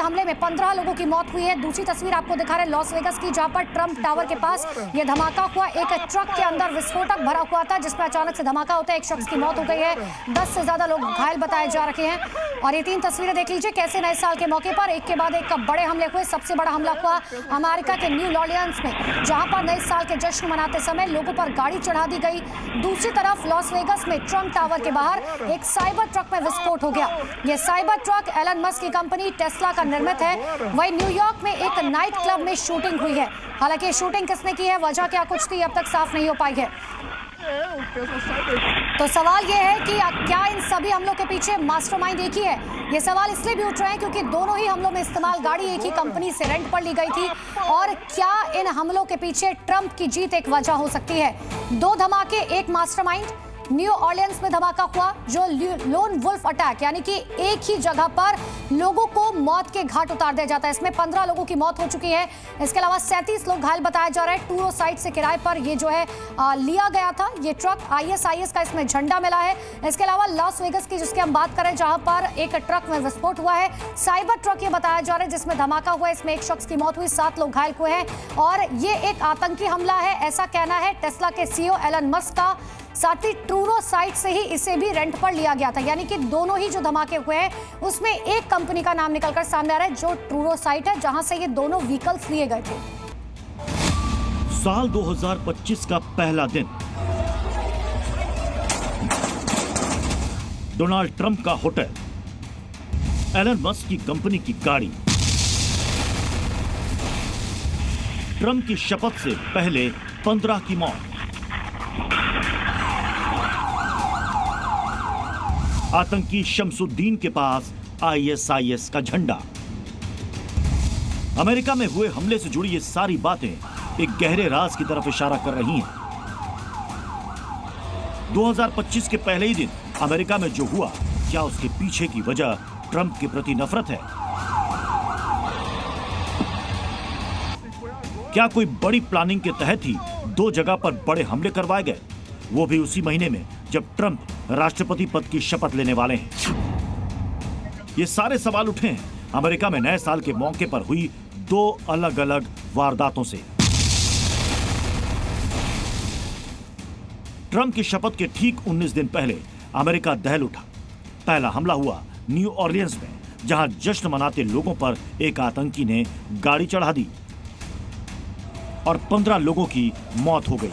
हमले में 15 लोगों की मौत हुई है। दूसरी तस्वीर आपको दिखा रहे लॉस वेगस की, जहां पर ट्रंप टावर के पास यह धमाका हुआ। एक ट्रक के अंदर विस्फोटक भरा हुआ था जिसमें अचानक से धमाका होता है। एक शख्स की मौत हो गई है, 10 से ज्यादा लोग घायल बताए जा रहे हैं। और ये 3 तस्वीरें देख लीजिए कैसे नए साल के मौके पर एक के बाद एक बड़े हमले हुए। सबसे बड़ा हमला हुआ अमेरिका के न्यू ऑरलियंस में, जहां पर नए साल के जश्न मनाते समय लोगों पर गाड़ी चढ़ा दी गई। दूसरी तरफ लॉस वेगस में ट्रंप टावर के बाहर एक साइबर ट्रक में विस्फोट हो गया। यह साइबर ट्रक एलन मस्क की कंपनी टेस्ला का निर्मित है। वहीं न्यूयॉर्क में एक नाइट क्लब में शूटिंग हुई है। हालांकि शूटिंग किसने की है, वजह क्या कुछ थी, अब तक साफ नहीं हो पाई है। तो सवाल यह है कि क्या इन सभी हमलों के पीछे मास्टरमाइंड एक ही है। ये सवाल इसलिए भी उठ रहे हैं क्योंकि दोनों ही हमलों में इस्तेमाल गाड़ी एक ही कंपनी से रेंट पर ली गई थी। और क्या इन हमलों के पीछे ट्रंप की जीत एक वजह हो सकती है। 2 धमाके, एक मास्टरमाइंड। न्यू ऑरलियंस में धमाका हुआ जो लोन वुल्फ अटैक, यानी कि एक ही जगह पर लोगों को मौत के घाट उतार दिया जाता है। इसमें 15 लोगों की मौत हो चुकी है। इसके अलावा 37 लोग घायल बताया जा रहा है। टूरो साइट से किराए पर ये जो है लिया गया था। ये ट्रक ISIS का इसमें झंडा मिला है। इसके अलावा लॉस वेगस की जिसकी हम बात करें, जहां पर एक ट्रक में विस्फोट हुआ है। साइबर ट्रक ये बताया जा रहा है जिसमें धमाका हुआ है। इसमें एक शख्स की मौत हुई, 7 लोग घायल हुए हैं। और ये एक आतंकी हमला है ऐसा कहना है टेस्ला के CEO एलन मस्क का। साथ ही ट्रूरो साइट से ही इसे भी रेंट पर लिया गया था। यानी कि दोनों ही जो धमाके हुए हैं उसमें एक कंपनी का नाम निकलकर सामने आ रहा है जो ट्रूरो साइट है, जहां से ये दोनों व्हीकल्स लिए गए थे। साल 2025 का पहला दिन, डोनाल्ड ट्रंप का होटल, एलन मस्क की कंपनी की गाड़ी, ट्रंप की शपथ से पहले 15 की मौत, आतंकी शमसुद्दीन के पास ISIS का झंडा। अमेरिका में हुए हमले से जुड़ी ये सारी बातें एक गहरे राज की तरफ इशारा कर रही हैं। 2025 के पहले ही दिन अमेरिका में जो हुआ, क्या उसके पीछे की वजह ट्रंप के प्रति नफरत है? क्या कोई बड़ी प्लानिंग के तहत ही 2 जगह पर बड़े हमले करवाए गए, वो भी उसी महीने में जब ट्रंप राष्ट्रपति पद की शपथ लेने वाले हैं? ये सारे सवाल उठे हैं अमेरिका में नए साल के मौके पर हुई 2 अलग अलग वारदातों से। ट्रंप की शपथ के ठीक 19 दिन पहले अमेरिका दहल उठा। पहला हमला हुआ न्यू ऑरलियंस में, जहां जश्न मनाते लोगों पर एक आतंकी ने गाड़ी चढ़ा दी और 15 लोगों की मौत हो गई।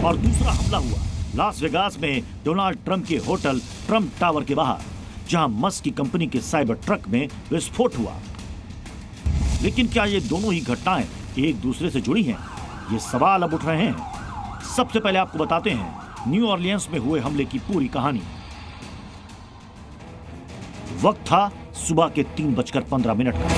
और दूसरा हमला हुआ लास वेगास में डोनाल्ड ट्रंप के होटल ट्रंप टावर के बाहर, जहां मस्क की कंपनी के साइबर ट्रक में विस्फोट हुआ। लेकिन क्या ये दोनों ही घटनाएं एक दूसरे से जुड़ी हैं? ये सवाल अब उठ रहे हैं। सबसे पहले आपको बताते हैं न्यू ऑरलियंस में हुए हमले की पूरी कहानी। वक्त था सुबह के 3:15 का।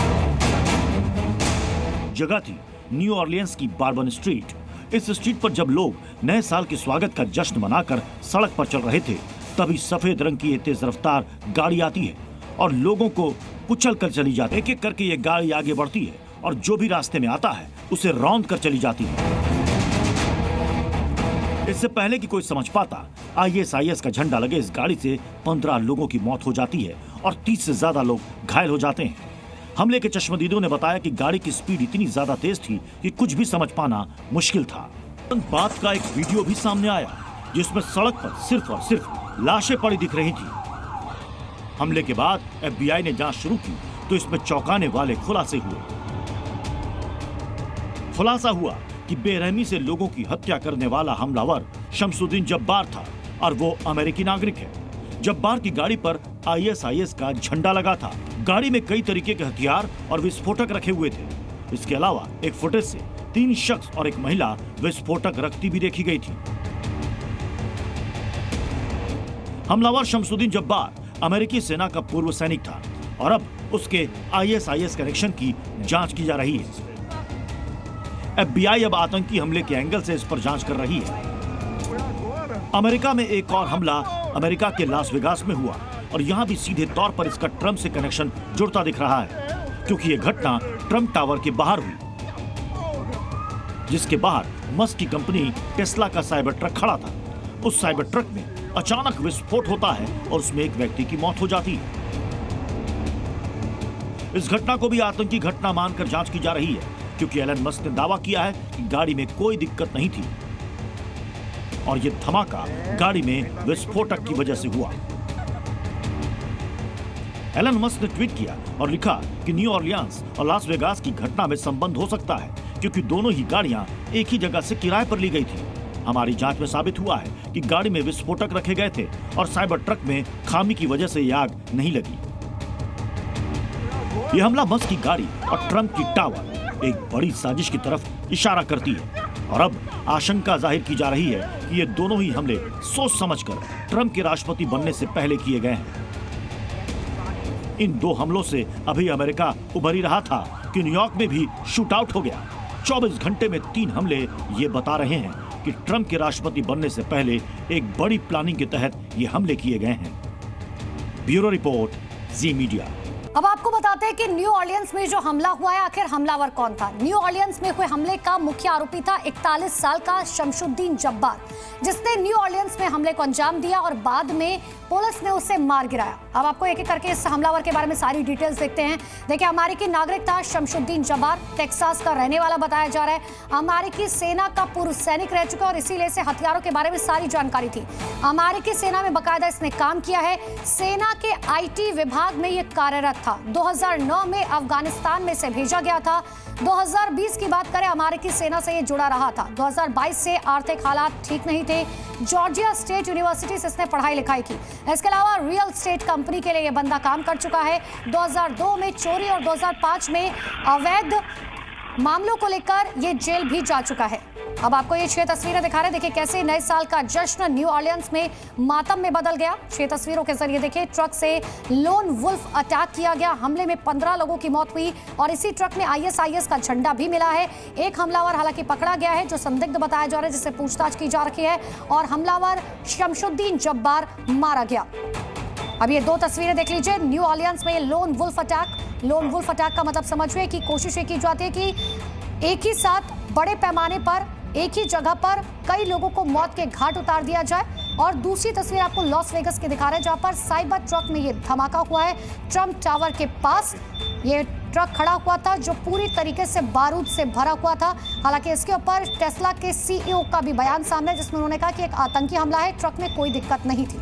जगह थी न्यू ऑरलियंस की बार्बन स्ट्रीट। इस स्ट्रीट पर जब लोग नए साल के स्वागत का जश्न मनाकर सड़क पर चल रहे थे, तभी सफेद रंग की तेज रफ्तार गाड़ी आती है और लोगों को कुचल कर चली जाती है। एक एक करके ये गाड़ी आगे बढ़ती है और जो भी रास्ते में आता है उसे रौंद कर चली जाती है। इससे पहले कि कोई समझ पाता, ISIS का झंडा लगे इस गाड़ी से 15 लोगों की मौत हो जाती है और 30 से ज्यादा लोग घायल हो जाते हैं। हमले के चश्मदीदों ने बताया कि गाड़ी की स्पीड इतनी ज्यादा तेज थी कि कुछ भी समझ पाना मुश्किल था। बात का एक वीडियो भी सामने आया जिसमें सड़क पर सिर्फ और सिर्फ लाशें पड़ी दिख रही थी। हमले के बाद FBI ने जांच शुरू की तो इसमें चौंकाने वाले खुलासे हुए। खुलासा हुआ कि बेरहमी से लोगों की हत्या करने वाला हमलावर शमसुद्दीन जब्बार था और वो अमेरिकी नागरिक है। जब्बार की गाड़ी पर ISIS का झंडा लगा था। गाड़ी में कई तरीके के हथियार और विस्फोटक रखे हुए थे। इसके अलावा एक फुटेज से 3 शख्स और एक महिला विस्फोटक रखती भी देखी गई थी। हमलावर शमसुद्दीन जब्बार अमेरिकी सेना का पूर्व सैनिक था और अब उसके ISIS कनेक्शन की जांच की जा रही है। FBI अब आतंकी हमले के एंगल से इस पर जांच कर रही है। अमेरिका में एक और हमला अमेरिका के लास वेगास में हुआ और यहाँ भी सीधे तौर पर इसका ट्रंप से कनेक्शन जुड़ता दिख रहा है, क्योंकि यह घटना ट्रंप टावर के बाहर हुई, जिसके बाहर मस्क की कंपनी टेस्ला का साइबर ट्रक खड़ा था। उस साइबर ट्रक में अचानक विस्फोट होता है और उसमें एक व्यक्ति की मौत हो जाती है। इस घटना को भी आतंकी घटना मानकर जांच की जा रही है, क्योंकि एलन मस्क ने दावा किया है कि गाड़ी में कोई दिक्कत नहीं थी और यह धमाका गाड़ी में विस्फोटक की वजह से हुआ। एलन मस्क ने ट्वीट किया और लिखा कि न्यू ऑरलियंस और लास वेगास की घटना में संबंध हो सकता है, क्योंकि दोनों ही गाड़ियां एक ही जगह से किराए पर ली गई थी। हमारी जांच में साबित हुआ है कि गाड़ी में विस्फोटक रखे गए थे और साइबर ट्रक में खामी की वजह से यह आग नहीं लगी। यह हमला मस्क की गाड़ी और ट्रंप की टावर एक बड़ी साजिश की तरफ इशारा करती है और अब आशंका जाहिर की जा रही है कि ये दोनों ही हमले सोच समझकर ट्रंप के राष्ट्रपति बनने से पहले किए गए हैं। इन दो हमलों से अभी अमेरिका उभर ही रहा था कि न्यूयॉर्क में भी शूट आउट हो गया। 24 घंटे में 3 हमले ये बता रहे हैं कि ट्रंप के राष्ट्रपति बनने से पहले एक बड़ी प्लानिंग के तहत ये हमले किए गए हैं। ब्यूरो रिपोर्ट, जी मीडिया। अब आपको बताते हैं कि न्यू ऑरलियंस में जो हमला हुआ है, आखिर हमलावर कौन था। न्यू ऑरलियंस में हुए हमले का मुख्य आरोपी था 41 साल का शमशुद्दीन जब्बार, जिसने न्यू ऑरलियंस में हमले को अंजाम दिया और बाद में पुलिस ने उसे मार गिराया। अब आपको एक एक करके इस हमलावर के बारे में सारी डिटेल्स देखते हैं। देखिए, अमेरिकी नागरिक था शमशुद्दीन जब्बार, टेक्सास का रहने वाला बताया जा रहा है। अमेरिकी सेना का पूर्व सैनिक रह चुका और इसीलिए इसे हथियारों के बारे में सारी जानकारी थी। अमेरिकी सेना में बकायदा इसने काम किया है। सेना के IT विभाग में ये कार्यरत था। 2009 में अफगानिस्तान में से भेजा गया था। 2020 की बात करें, अमेरिकी सेना से ये जुड़ा रहा था। 2022 से आर्थिक हालात ठीक नहीं थे। जॉर्जिया स्टेट यूनिवर्सिटी से इसने पढ़ाई लिखाई की। इसके अलावा रियल एस्टेट कंपनी के लिए ये बंदा काम कर चुका है। 2002 में चोरी और 2005 में अवैध मामलों को लेकर ये जेल भी जा चुका है। अब आपको ये 6 तस्वीरें दिखा रहे हैं। देखिए कैसे नए साल का जश्न न्यू ऑरलियंस में मातम में बदल गया। 6 तस्वीरों के जरिए देखिए, ट्रक से लोन वुल्फ अटैक किया गया। हमले में 15 लोगों की मौत हुई और इसी ट्रक में ISIS का झंडा भी मिला है। एक हमलावर हालांकि पकड़ा गया है जो संदिग्ध बताया जा रहा है, जिससे पूछताछ की जा रही है और हमलावर शमशुद्दीन जब्बार मारा गया। अब ये 2 तस्वीरें देख लीजिए। न्यू ऑरलियंस में lone wolf attack. Lone wolf attack का मतलब समझिए कि कोशिश ये की जाती है कि एक ही साथ बड़े पैमाने पर एक ही जगह पर कई लोगों को मौत के घाट उतार दिया जाए। और दूसरी तस्वीर आपको लॉस वेगस की दिखा रहे हैं, जहां पर साइबर ट्रक में ये धमाका हुआ है। ट्रंप टावर के पास ये ट्रक खड़ा हुआ था जो पूरी तरीके से बारूद से भरा हुआ था। हालांकि इसके ऊपर टेस्ला के CEO का भी बयान सामने, जिसमें उन्होंने कहा कि एक आतंकी हमला है, ट्रक में कोई दिक्कत नहीं थी।